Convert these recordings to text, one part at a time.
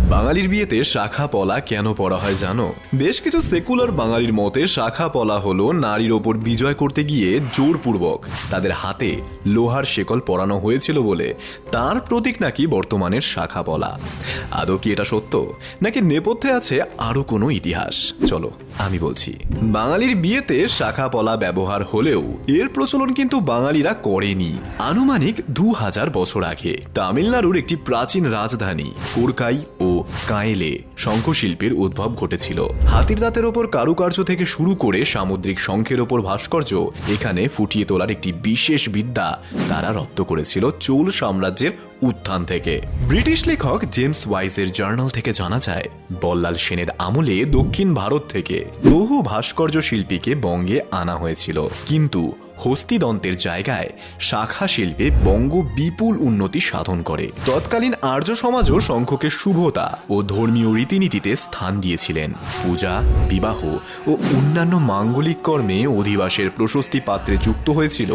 বাঙালির বিয়েতে শাখা পলা কেন পরা হয় জানো? বেশ কিছু সেকুলার বাঙালির মতে শাখা পলা হলো নারীর ওপর বিজয় করতে গিয়ে জোরপূর্বক তাদের হাতে লোহার শেকল পরানো হয়েছিল বলে তার প্রতীক নাকি বর্তমানের শাখা পলা। আদৌ কি এটা সত্য, নাকি নেপথ্যে আছে আরো কোনো ইতিহাস? চলো আমি বলছি। বাঙালির বিয়েতে শাখা পলা ব্যবহার হলেও এর প্রচলন কিন্তু বাঙালিরা করেনি। আনুমানিক 2000 বছর আগে তামিলনাড়ুর একটি প্রাচীন রাজধানী কোরকাই ও কায়েলে শঙ্খশিল্পের উদ্ভব ঘটেছিল। হাতির দাঁতের ওপর কারুকার্য থেকে শুরু করে সামুদ্রিক শঙ্খের ওপর ভাস্কর্য এখানে ফুটিয়ে তোলার একটি বিশেষ বিদ্যা তারা রপ্ত করেছিল চোল সাম্রাজ্যের উত্থান থেকে। ব্রিটিশ লেখক জেমস ওয়াইজের জার্নাল থেকে জানা যায়, বল্লাল সেনের আমলে দক্ষিণ ভারত থেকে বহু ভাস্কর্য শিল্পীকে বঙ্গে আনা হয়েছিল, কিন্তু হস্তিদন্তের জায়গায় শাখা শিল্পে বঙ্গ বিপুল উন্নতি সাধন করে। তৎকালীন আর্য সমাজও শঙ্খকে শুভতা ও ধর্মীয় রীতিনীতিতে স্থান দিয়েছিলেন। পূজা, বিবাহ ও অন্যান্য মাঙ্গলিক কর্মে অধিবাসের প্রশস্তি পাত্রে যুক্ত হয়েছিল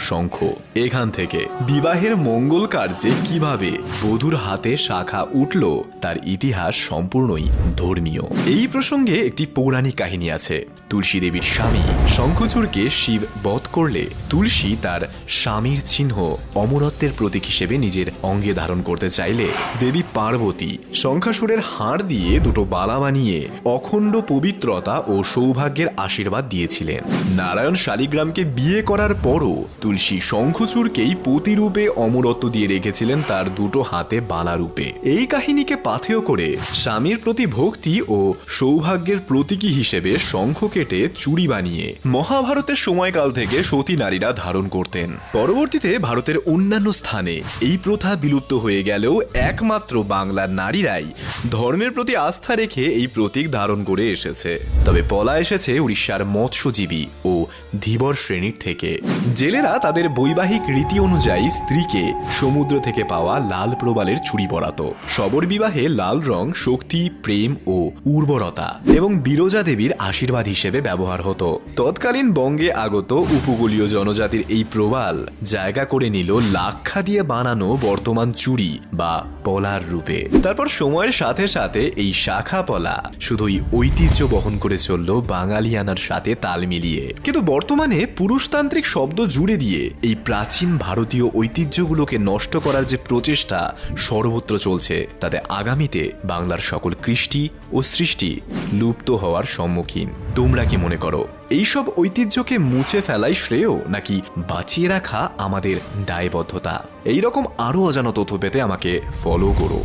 শঙ্খ। এখান থেকে বিবাহের মঙ্গল কার্যে কিভাবে বধূর হাতে শাখা উঠল তার ইতিহাস সম্পূর্ণই ধর্মীয়। এই প্রসঙ্গে একটি পৌরাণিক কাহিনী আছে। তুলসী দেবীর স্বামী শঙ্খচূড়কে শিব বধ করলে তুলসী তার স্বামীর চিহ্ন অমরত্বের প্রতীক হিসেবে নিজের অঙ্গে ধারণ করতে চাইলে দেবী পার্বতী শঙ্খাসুরের হাড় দিয়ে দুটো বালা বানিয়ে অখণ্ড পবিত্রতা ও সৌভাগ্যের আশীর্বাদ দিয়েছিলেন। নারায়ণ শালিগ্রামকে বিয়ে করার পরও তুলসী শঙ্খচূড়কেই পতিরূপে অমরত্ব দিয়ে রেখেছিলেন তার দুটো হাতে বালা রূপে। এই কাহিনীকে পাথেয় করে স্বামীর প্রতি ভক্তি ও সৌভাগ্যের প্রতীকী হিসেবে শঙ্খ কেটে চুড়ি বানিয়ে মহাভারতের সময়কাল থেকে সতী নারীরা ধারণ করতেন। পরবর্তীতে ভারতের অন্যান্য স্থানে এই প্রথা বিলুপ্ত হয়ে গেলেও একমাত্র বাংলার নারীরাই ধর্মের প্রতি আস্থা রেখে এই প্রতীক ধারণ করে এসেছে। তবে পলা এসেছে উড়িষ্যার মৎস্যজীবী ও ধীবর শ্রেণীর থেকে। জেলেরা তাদের বৈবাহিক রীতি অনুযায়ী স্ত্রীকে সমুদ্র থেকে পাওয়া লাল প্রবালের চুড়ি পরাতো। শবর বিবাহে লাল রং শক্তি, প্রেম ও উর্বরতা এবং বিরজা দেবীর আশীর্বাদ হিসেবে ব্যবহার হতো। তৎকালীন বঙ্গে আগত উপকূলীয় জনজাতির এই প্রবাল জায়গা করে নিল লাক্ষা দিয়ে বানানো বর্তমান চুড়ি বা পলার রূপে। তারপর সময়ের সাথে সাথে এই শাখা পলা শুধুই ঐতিহ্য বহন করে চলল বাঙালিয়ানার সাথে তাল মিলিয়ে। কিন্তু বর্তমানে পুরুষতান্ত্রিক শব্দ জুড়ে দিয়ে এই প্রাচীন ভারতীয় ঐতিহ্যগুলোকে নষ্ট করার যে প্রচেষ্টা সর্বত্র চলছে, তাতে আগামীতে বাংলার সকল কৃষ্টি ও সৃষ্টি লুপ্ত হওয়ার সম্মুখীন। তোমরা কি মনে করো, এইসব ঐতিহ্যকে মুছে ফেলাই শ্রেয়, নাকি বাঁচিয়ে রাখা আমাদের দায়বদ্ধতা? এইরকম আরো অজানা তথ্য পেতে আমাকে ফলো করো।